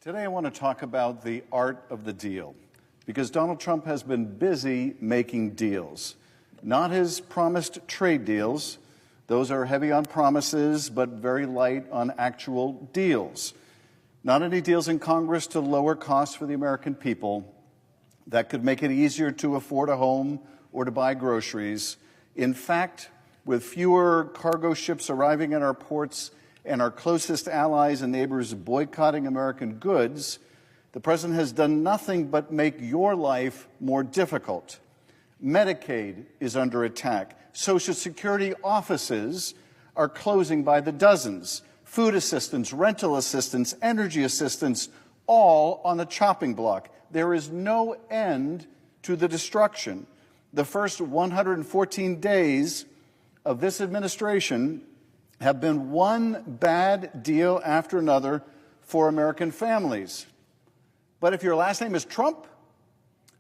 Today I want to talk about the art of the deal, because Donald Trump has been busy making deals. Not his promised trade deals. Those are heavy on promises, but very light on actual deals. Not any deals in Congress to lower costs for the American people that could make it easier to afford a home or to buy groceries. In fact, with fewer cargo ships arriving at our ports and our closest allies and neighbors boycotting American goods, the president has done nothing but make your life more difficult. Medicaid is under attack. Social Security offices are closing by the dozens. Food assistance, rental assistance, energy assistance, all on the chopping block. There is no end to the destruction. The first 114 days of this administration have been one bad deal after another for American families. But if your last name is Trump,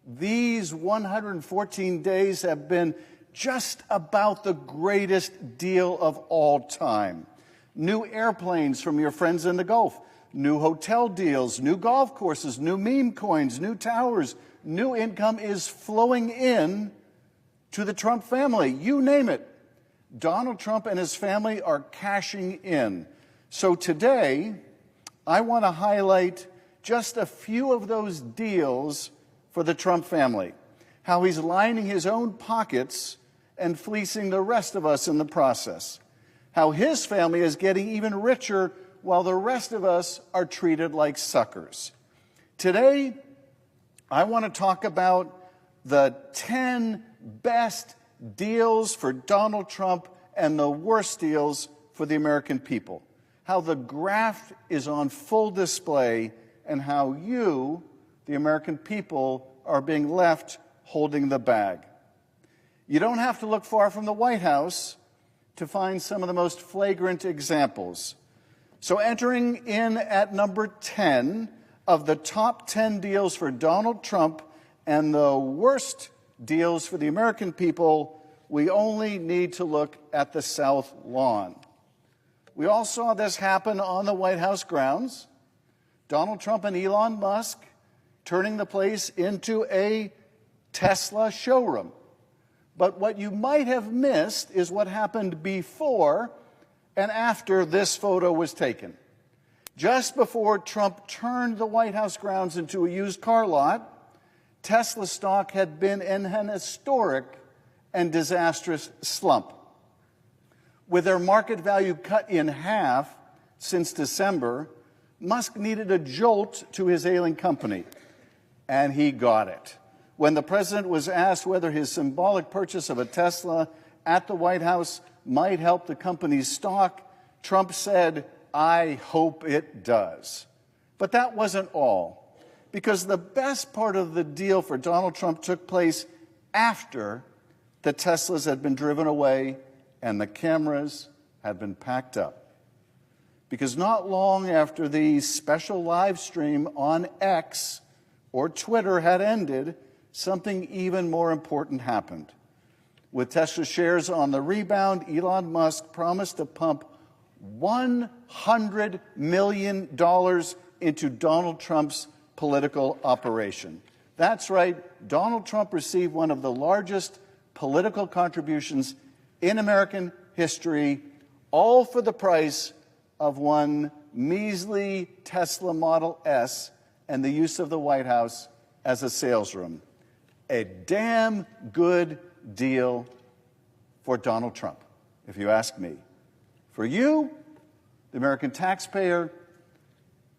these 114 days have been just about the greatest deal of all time. New airplanes from your friends in the Gulf, new hotel deals, new golf courses, new meme coins, new towers, new income is flowing in to the Trump family. You name it. Donald Trump and his family are cashing in. So today, I want to highlight just a few of those deals for the Trump family, how he's lining his own pockets and fleecing the rest of us in the process, how his family is getting even richer while the rest of us are treated like suckers. Today, I want to talk about the 10 best deals for Donald Trump and the worst deals for the American people. How the graft is on full display and how you, the American people, are being left holding the bag. You don't have to look far from the White House to find some of the most flagrant examples. So entering in at number 10 of the top 10 deals for Donald Trump and the worst deals for the American people, we only need to look at the South Lawn. We all saw this happen on the White House grounds. Donald Trump and Elon Musk turning the place into a Tesla showroom. But what you might have missed is what happened before and after this photo was taken. Just before Trump turned the White House grounds into a used car lot, Tesla stock had been in an historic and disastrous slump. With their market value cut in half since December, Musk needed a jolt to his ailing company, and he got it. When the president was asked whether his symbolic purchase of a Tesla at the White House might help the company's stock, Trump said, "I hope it does." But that wasn't all, because the best part of the deal for Donald Trump took place after the Teslas had been driven away and the cameras had been packed up. Because not long after the special live stream on X or Twitter had ended, something even more important happened. With Tesla shares on the rebound, Elon Musk promised to pump $100 million into Donald Trump's political operation. That's right, Donald Trump received one of the largest political contributions in American history, all for the price of one measly Tesla Model S and the use of the White House as a sales room. A damn good deal for Donald Trump, if you ask me. For you, the American taxpayer,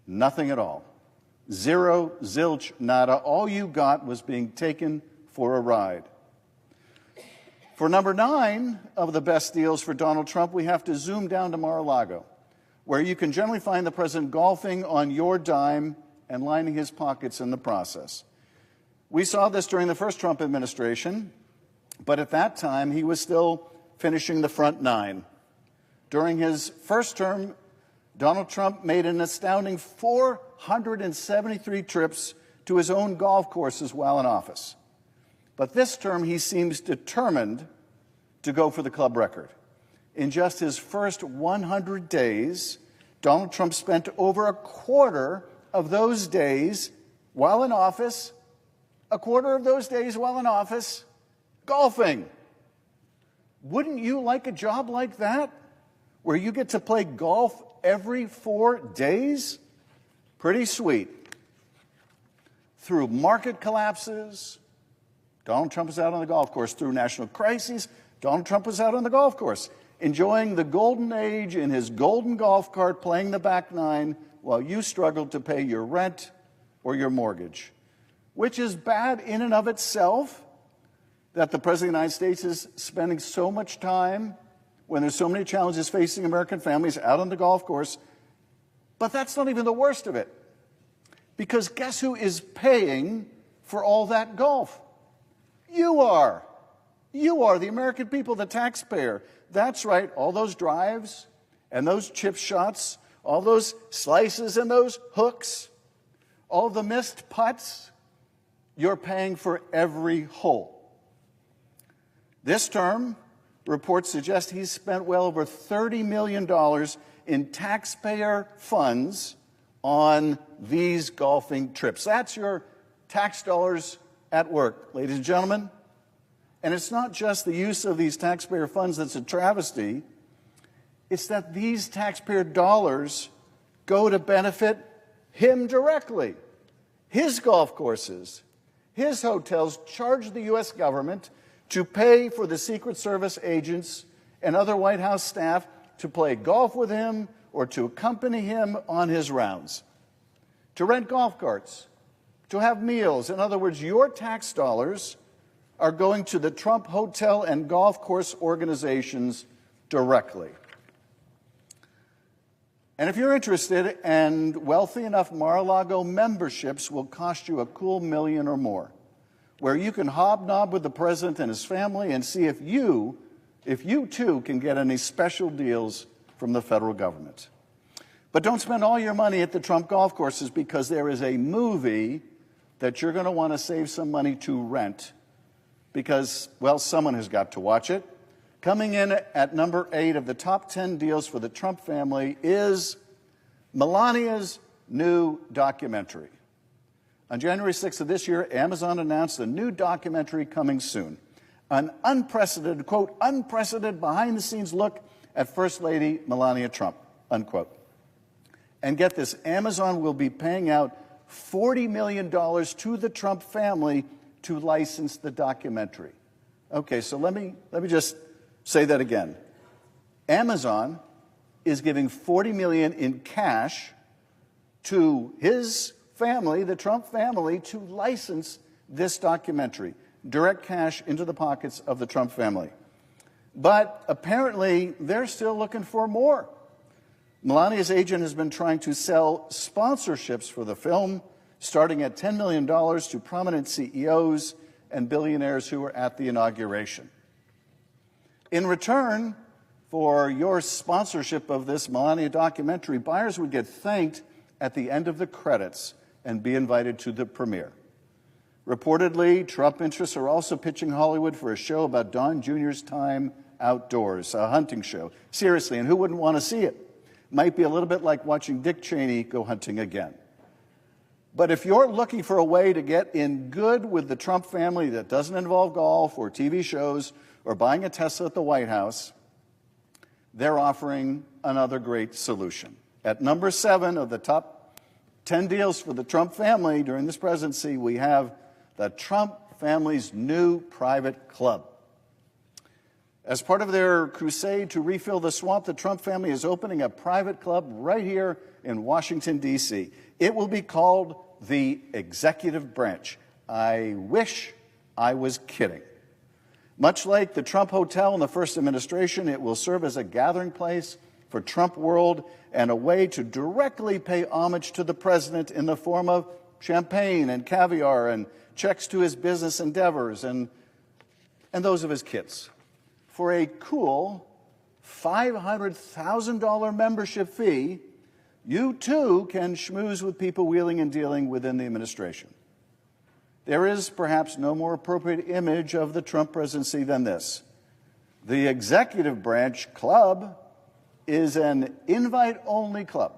nothing at all. Zero, zilch, nada. All you got was being taken for a ride. For number 9 of the best deals for Donald Trump, we have to zoom down to Mar-a-Lago, where you can generally find the president golfing on your dime and lining his pockets in the process. We saw this during the first Trump administration, but at that time he was still finishing the front 9. During his first term, Donald Trump made an astounding 473 trips to his own golf courses while in office. But this term, he seems determined to go for the club record. In just his first 100 days, Donald Trump spent over of those days while in office, a quarter of those days while in office, golfing. Wouldn't you like a job like that, where you get to play golf every 4 days? Pretty sweet. Through market collapses, Donald Trump was out on the golf course. Through national crises, Donald Trump was out on the golf course, enjoying the golden age in his golden golf cart, playing the back nine, while you struggled to pay your rent or your mortgage, which is bad in and of itself, that the President of the United States is spending so much time, when there's so many challenges facing American families, out on the golf course. But that's not even the worst of it. Because guess who is paying for all that golf? You are. You are, the American people, the taxpayer. That's right, all those drives and those chip shots, all those slices and those hooks, all the missed putts, you're paying for every hole. This term, reports suggest he's spent well over $30 million in taxpayer funds on these golfing trips. That's your tax dollars at work, ladies and gentlemen. And it's not just the use of these taxpayer funds that's a travesty. It's that these taxpayer dollars go to benefit him directly. His golf courses, his hotels charge the U.S. government to pay for the Secret Service agents and other White House staff to play golf with him or to accompany him on his rounds, to rent golf carts, to have meals. In other words, your tax dollars are going to the Trump hotel and golf course organizations directly. And if you're interested and wealthy enough, Mar-a-Lago memberships will cost you a cool $1 million or more, where you can hobnob with the president and his family and see if you too can get any special deals from the federal government. But don't spend all your money at the Trump golf courses, because there is a movie that you're going to want to save some money to rent, because, well, someone has got to watch it. Coming in at number 8 of the top 10 deals for the Trump family is Melania's new documentary. On January 6th of this year, Amazon announced a new documentary coming soon. An unprecedented, quote, unprecedented behind-the-scenes look at First Lady Melania Trump, unquote. And get this, Amazon will be paying out $40 million to the Trump family to license the documentary. Okay, so let me just say that again. Amazon is giving $40 million in cash to his family, the Trump family, to license this documentary. Direct cash into the pockets of the Trump family. But apparently, they're still looking for more. Melania's agent has been trying to sell sponsorships for the film, starting at $10 million to prominent CEOs and billionaires who were at the inauguration. In return for your sponsorship of this Melania documentary, buyers would get thanked at the end of the credits and be invited to the premiere. Reportedly, Trump interests are also pitching Hollywood for a show about Don Jr.'s time outdoors, a hunting show. Seriously, and who wouldn't want to see it? Might be a little bit like watching Dick Cheney go hunting again. But if you're looking for a way to get in good with the Trump family that doesn't involve golf or TV shows or buying a Tesla at the White House, they're offering another great solution. At number 7 of the top 10 deals for the Trump family during this presidency, we have the Trump family's new private club. As part of their crusade to refill the swamp, the Trump family is opening a private club right here in Washington, D.C. It will be called the Executive Branch. I wish I was kidding. Much like the Trump Hotel in the first administration, it will serve as a gathering place for Trump world and a way to directly pay homage to the president in the form of champagne and caviar and checks to his business endeavors and those of his kids. For a cool $500,000 membership fee, you too can schmooze with people wheeling and dealing within the administration. There is perhaps no more appropriate image of the Trump presidency than this. The Executive Branch Club is an invite-only club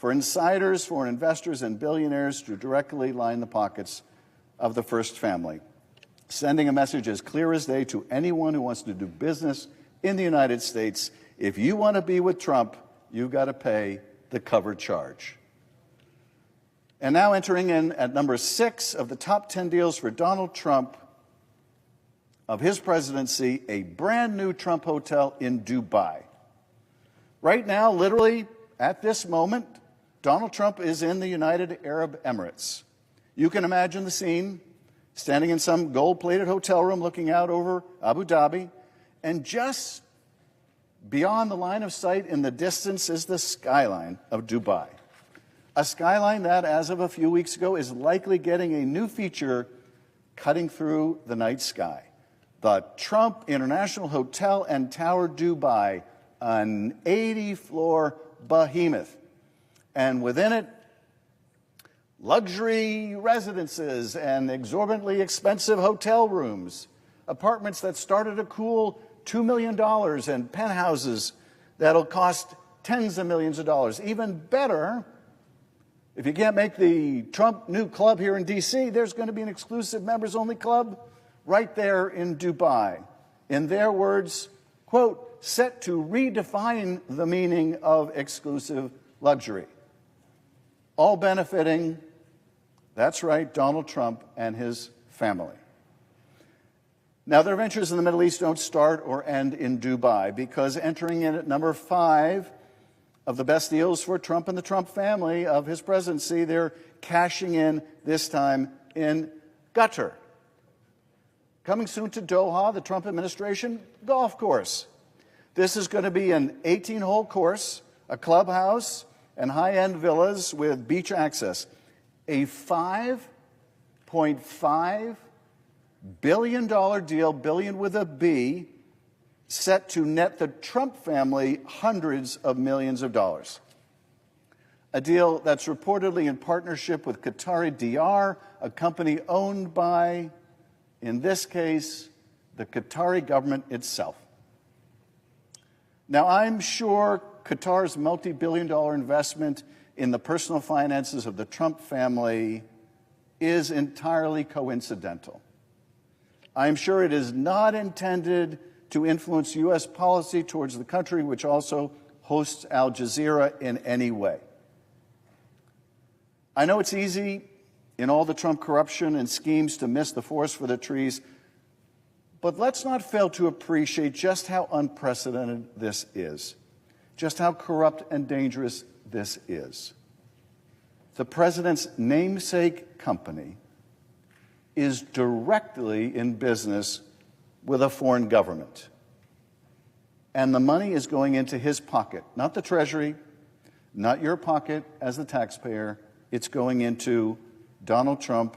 for insiders, foreign investors, and billionaires to directly line the pockets of the First Family, sending a message as clear as day to anyone who wants to do business in the United States. If you want to be with Trump, you've got to pay the cover charge. And now entering in at number 6 of the top 10 deals for Donald Trump of his presidency, a brand new Trump hotel in Dubai. Right now, literally at this moment, Donald Trump is in the United Arab Emirates. You can imagine the scene, standing in some gold-plated hotel room looking out over Abu Dhabi, and just beyond the line of sight in the distance is the skyline of Dubai. A skyline that, as of a few weeks ago, is likely getting a new feature cutting through the night sky. The Trump International Hotel and Tower Dubai, an 80-floor behemoth. And within it, luxury residences and exorbitantly expensive hotel rooms, apartments that start at a cool $2 million and penthouses that'll cost tens of millions of dollars. Even better, if you can't make the Trump new club here in D.C., there's going to be an exclusive members-only club right there in Dubai. In their words, quote, set to redefine the meaning of exclusive luxury. All benefiting, that's right, Donald Trump and his family. Now, their ventures in the Middle East don't start or end in Dubai, because entering in at number 5 of the best deals for Trump and the Trump family of his presidency, they're cashing in this time in Qatar. Coming soon to Doha, the Trump administration golf course. This is going to be an 18-hole course, a clubhouse, and high-end villas with beach access. A $5.5 billion deal, billion with a B, set to net the Trump family hundreds of millions of dollars. A deal that's reportedly in partnership with Qatari DR, a company owned by, in this case, the Qatari government itself. Now, I'm sure Qatar's multi-billion-dollar investment in the personal finances of the Trump family is entirely coincidental. I'm sure it is not intended to influence U.S. policy towards the country, which also hosts Al Jazeera, in any way. I know it's easy in all the Trump corruption and schemes to miss the forest for the trees, but let's not fail to appreciate just how unprecedented this is, just how corrupt and dangerous this is. The president's namesake company is directly in business with a foreign government. And the money is going into his pocket, not the Treasury, not your pocket as the taxpayer. It's going into Donald Trump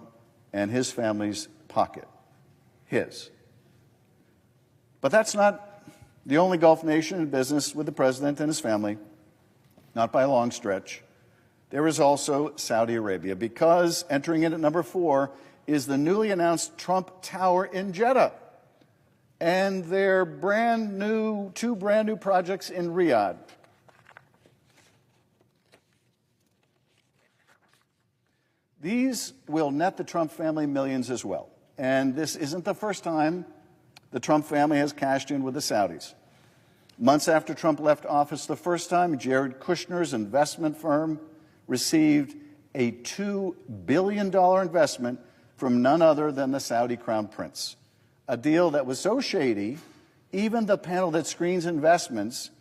and his family's pocket, his. But that's not the only Gulf nation in business with the president and his family, not by a long stretch. There is also Saudi Arabia, because entering in at number 4 is the newly announced Trump Tower in Jeddah and their two brand new projects in Riyadh. These will net the Trump family millions as well. And this isn't the first time the Trump family has cashed in with the Saudis. Months after Trump left office the first time, Jared Kushner's investment firm received a $2 billion investment from none other than the Saudi Crown Prince. A deal that was so shady, even the panel that screens investments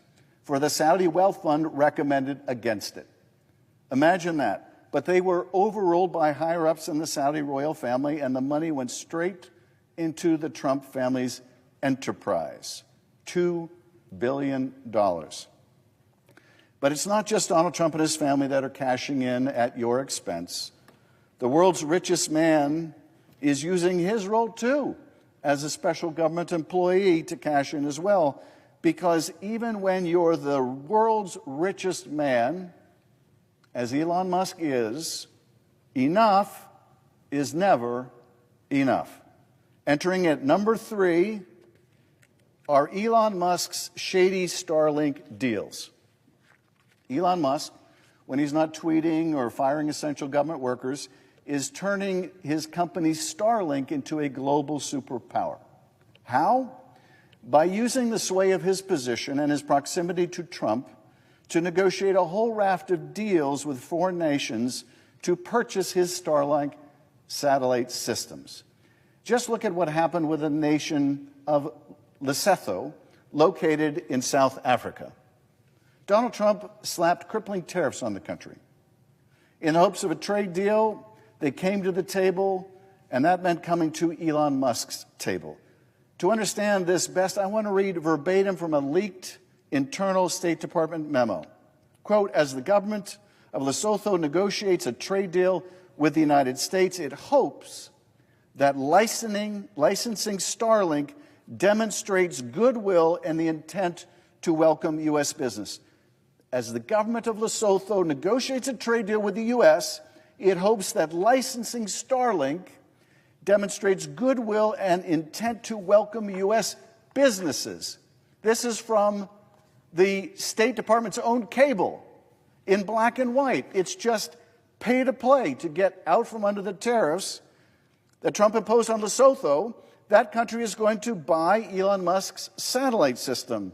for the Saudi Wealth Fund recommended against it. Imagine that. But they were overruled by higher-ups in the Saudi royal family, and the money went straight into the Trump family's enterprise. $2 billion. But it's not just Donald Trump and his family that are cashing in at your expense. The world's richest man is using his role, too, as a special government employee to cash in as well. Because even when you're the world's richest man, as Elon Musk is, enough is never enough. Entering at number 3 are Elon Musk's shady Starlink deals. Elon Musk when he's not tweeting or firing essential government workers, is turning his company Starlink into a global superpower. How? By using the sway of his position and his proximity to Trump to negotiate a whole raft of deals with foreign nations to purchase his Starlink satellite systems. Just look at what happened with the nation of Lesotho, located in South Africa. Donald Trump slapped crippling tariffs on the country. In hopes of a trade deal, they came to the table, and that meant coming to Elon Musk's table. To understand this best, I want to read verbatim from a leaked internal State Department memo. Quote, as the government of Lesotho negotiates a trade deal with the United States, it hopes that licensing Starlink demonstrates goodwill and the intent to welcome U.S. business. As the government of Lesotho negotiates a trade deal with the U.S., it hopes that licensing Starlink demonstrates goodwill and intent to welcome U.S. businesses. This is from the State Department's own cable in black and white. It's just pay to play to get out from under the tariffs that Trump imposed on Lesotho. That country is going to buy Elon Musk's satellite system.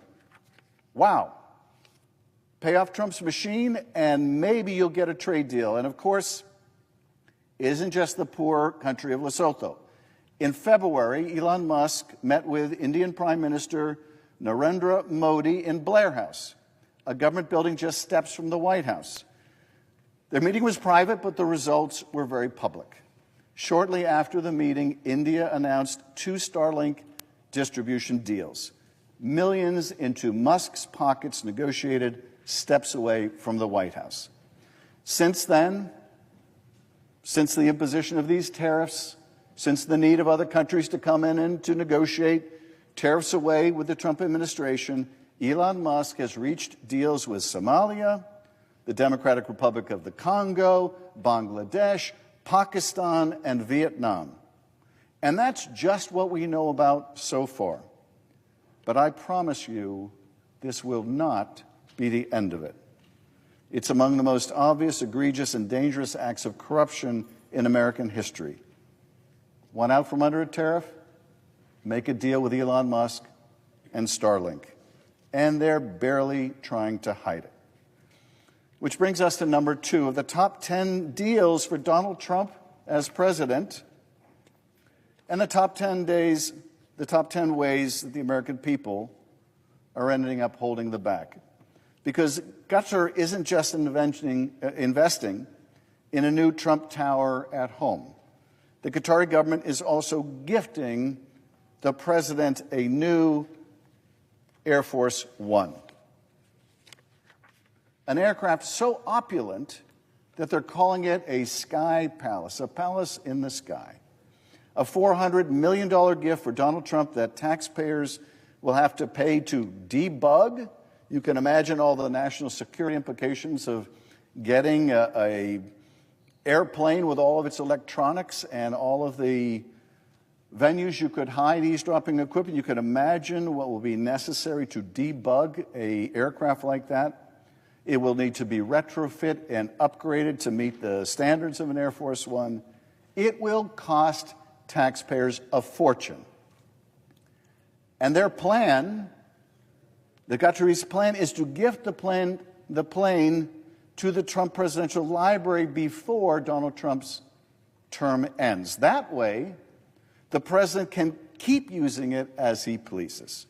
Wow. Pay off Trump's machine, and maybe you'll get a trade deal. And of course, it isn't just the poor country of Lesotho. In February, Elon Musk met with Indian Prime Minister Narendra Modi in Blair House, a government building just steps from the White House. Their meeting was private, but the results were very public. Shortly after the meeting, India announced 2 Starlink distribution deals. Millions into Musk's pockets negotiated steps away from the White House. Since then, since the imposition of these tariffs, since the need of other countries to come in and to negotiate tariffs away with the Trump administration, Elon Musk has reached deals with Somalia, the Democratic Republic of the Congo, Bangladesh, Pakistan, and Vietnam. And that's just what we know about so far. But I promise you, this will not be the end of it. It's among the most obvious, egregious, and dangerous acts of corruption in American history. Want out from under a tariff? Make a deal with Elon Musk and Starlink. And they're barely trying to hide it. Which brings us to number 2 of the top 10 deals for Donald Trump as president, and the top 10 ways that the American people are ending up holding the bag. Because Qatar isn't just investing in a new Trump Tower at home. The Qatari government is also gifting the president a new Air Force One. An aircraft so opulent that they're calling it a sky palace, a palace in the sky. A $400 million gift for Donald Trump that taxpayers will have to pay to debug. You can imagine all the national security implications of getting a airplane with all of its electronics and all of the venues you could hide eavesdropping equipment. You could imagine what will be necessary to debug an aircraft like that. It will need to be retrofit and upgraded to meet the standards of an Air Force One. It will cost taxpayers a fortune. And their plan, the Qataris' plan, is to gift the plane to the Trump Presidential Library before Donald Trump's term ends. That way, the president can keep using it as he pleases.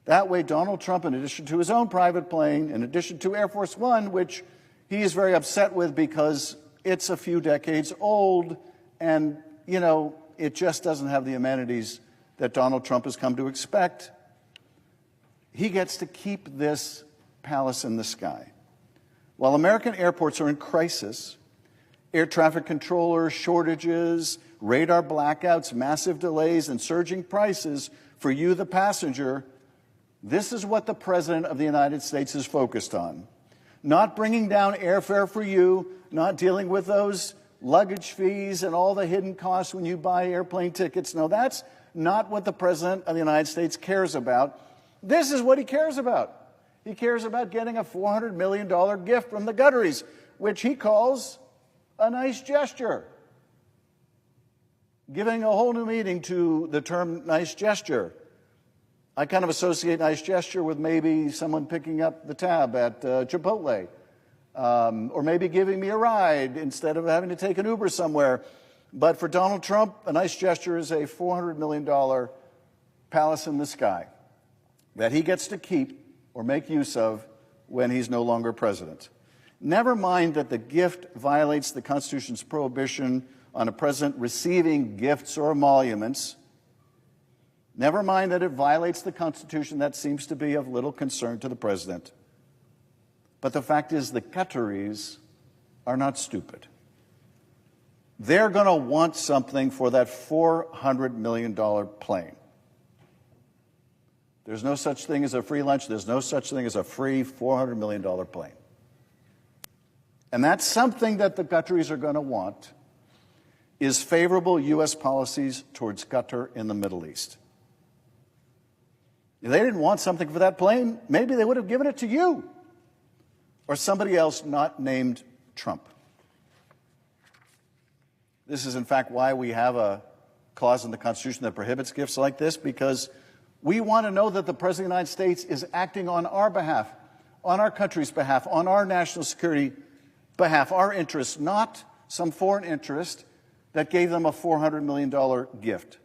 That way, Donald Trump, in addition to his own private plane, in addition to Air Force One, which he is very upset with because it's a few decades old and, you know, it just doesn't have the amenities that Donald Trump has come to expect, he gets to keep this palace in the sky. While American airports are in crisis, air traffic controller shortages, radar blackouts, massive delays, and surging prices for you, the passenger, this is what the President of the United States is focused on. Not bringing down airfare for you, not dealing with those luggage fees and all the hidden costs when you buy airplane tickets. No, that's not what the President of the United States cares about. This is what he cares about. He cares about getting a $400 million gift from the Qataris, which he calls a nice gesture, giving a whole new meaning to the term nice gesture. I kind of associate nice gesture with maybe someone picking up the tab at Chipotle, or maybe giving me a ride instead of having to take an Uber somewhere. But for Donald Trump, a nice gesture is a $400 million palace in the sky that he gets to keep or make use of when he's no longer president. Never mind that the gift violates the Constitution's prohibition on a president receiving gifts or emoluments. Never mind that it violates the Constitution. That seems to be of little concern to the president. But the fact is, the Qataris are not stupid. They're going to want something for that $400 million plane. There's no such thing as a free lunch. There's no such thing as a free $400 million plane. And that's something that the Qataris are going to want, is favorable U.S. policies towards Qatar in the Middle East. If they didn't want something for that plane, maybe they would have given it to you or somebody else not named Trump. This is, in fact, why we have a clause in the Constitution that prohibits gifts like this, because we want to know that the President of the United States is acting on our behalf, on our country's behalf, on our national security behalf, our interests, not some foreign interest that gave them a $400 million gift.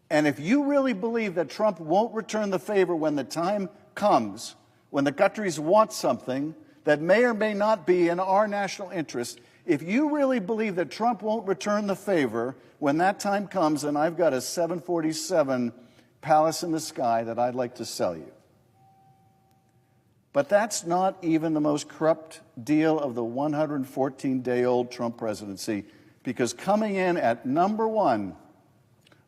And if you really believe that Trump won't return the favor when the time comes, when the Qataris want something that may or may not be in our national interest, if you really believe that Trump won't return the favor when that time comes, then I've got a 747 palace in the sky that I'd like to sell you. But that's not even the most corrupt deal of the 114-day-old Trump presidency, because coming in at number one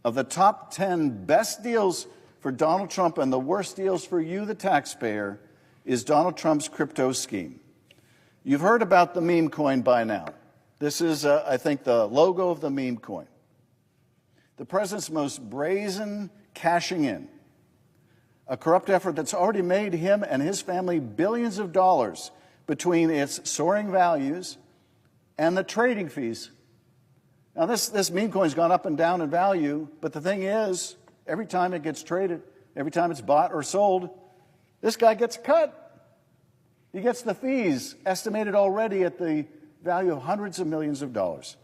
of the top 10 best deals for Donald Trump and the worst deals for you, the taxpayer, is Donald Trump's crypto scheme. You've heard about the meme coin by now. This is, I think, the logo of the meme coin. The president's most brazen cashing in, a corrupt effort that's already made him and his family billions of dollars between its soaring values and the trading fees. Now, this meme coin's gone up and down in value, but the thing is, every time it gets traded, every time it's bought or sold, this guy gets cut. He gets the fees, estimated already at the value of hundreds of millions of dollars.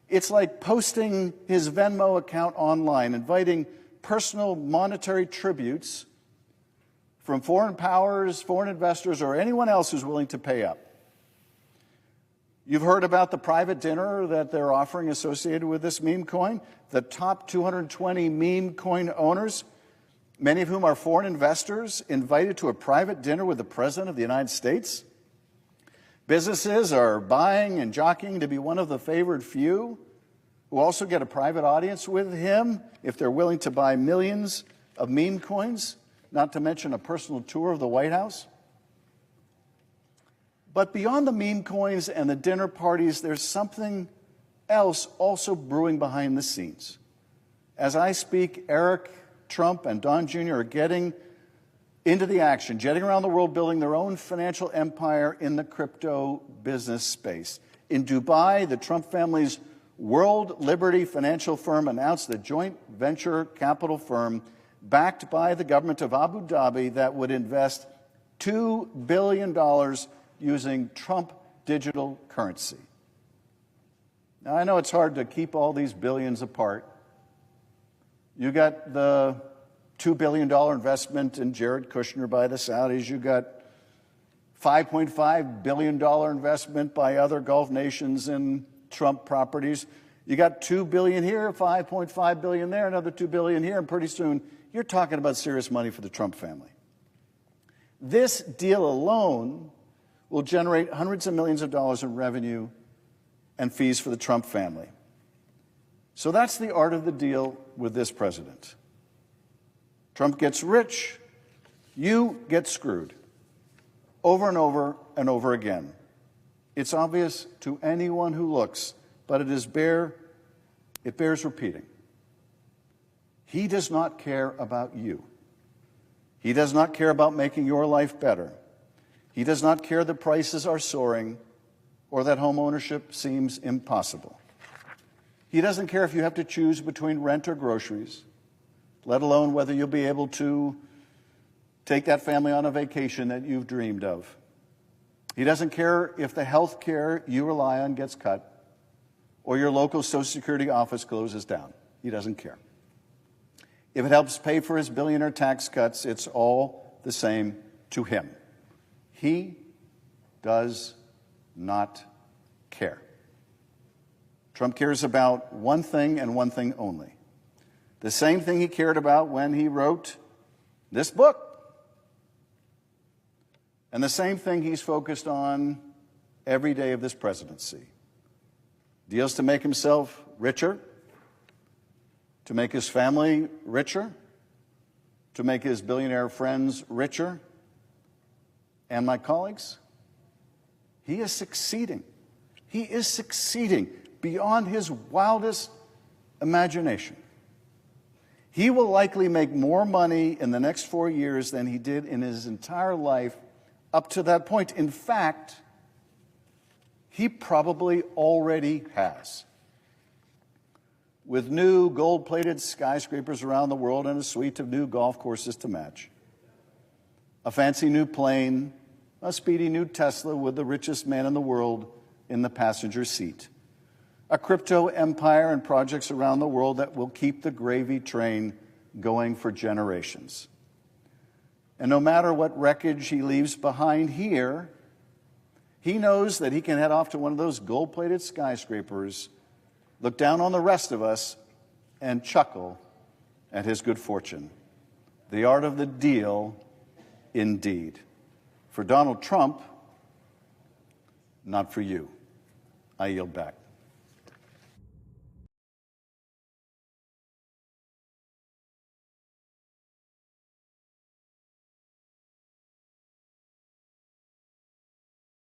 It's like posting his Venmo account online, inviting personal monetary tributes from foreign powers, foreign investors, or anyone else who's willing to pay up. You've heard about the private dinner that they're offering associated with this meme coin. The top 220 meme coin owners, many of whom are foreign investors, invited to a private dinner with the President of the United States. Businesses are buying and jockeying to be one of the favored few who also get a private audience with him if they're willing to buy millions of meme coins, not to mention a personal tour of the White House. But beyond the meme coins and the dinner parties, there's something else also brewing behind the scenes. As I speak, Eric Trump and Don Jr. are getting into the action, jetting around the world, building their own financial empire in the crypto business space. In Dubai, the Trump family's World Liberty financial firm announced a joint venture capital firm backed by the government of Abu Dhabi that would invest $2 billion using Trump digital currency. Now, I know it's hard to keep all these billions apart. You got the $2 billion investment in Jared Kushner by the Saudis. You got $5.5 billion investment by other Gulf nations in Trump properties. You got $2 billion here, $5.5 billion there, another $2 billion here, and pretty soon you're talking about serious money for the Trump family. This deal alone will generate hundreds of millions of dollars in revenue and fees for the Trump family. So that's the art of the deal with this president. Trump gets rich, you get screwed, over and over and over again. It's obvious to anyone who looks, but it bears repeating. He does not care about you. He does not care about making your life better. He does not care that prices are soaring or that home ownership seems impossible. He doesn't care if you have to choose between rent or groceries, let alone whether you'll be able to take that family on a vacation that you've dreamed of. He doesn't care if the health care you rely on gets cut or your local Social Security office closes down. He doesn't care. If it helps pay for his billionaire tax cuts, it's all the same to him. He does not care. Trump cares about one thing and one thing only. The same thing he cared about when he wrote this book. And the same thing he's focused on every day of this presidency. Deals to make himself richer, to make his family richer, to make his billionaire friends richer. And my colleagues, he is succeeding. He is succeeding beyond his wildest imagination. He will likely make more money in the next 4 years than he did in his entire life up to that point. In fact, he probably already has. With new gold-plated skyscrapers around the world and a suite of new golf courses to match, a fancy new plane, a speedy new Tesla with the richest man in the world in the passenger seat, a crypto empire and projects around the world that will keep the gravy train going for generations. And no matter what wreckage he leaves behind here, he knows that he can head off to one of those gold-plated skyscrapers, look down on the rest of us, and chuckle at his good fortune. The art of the deal, indeed. For Donald Trump, not for you. I yield back.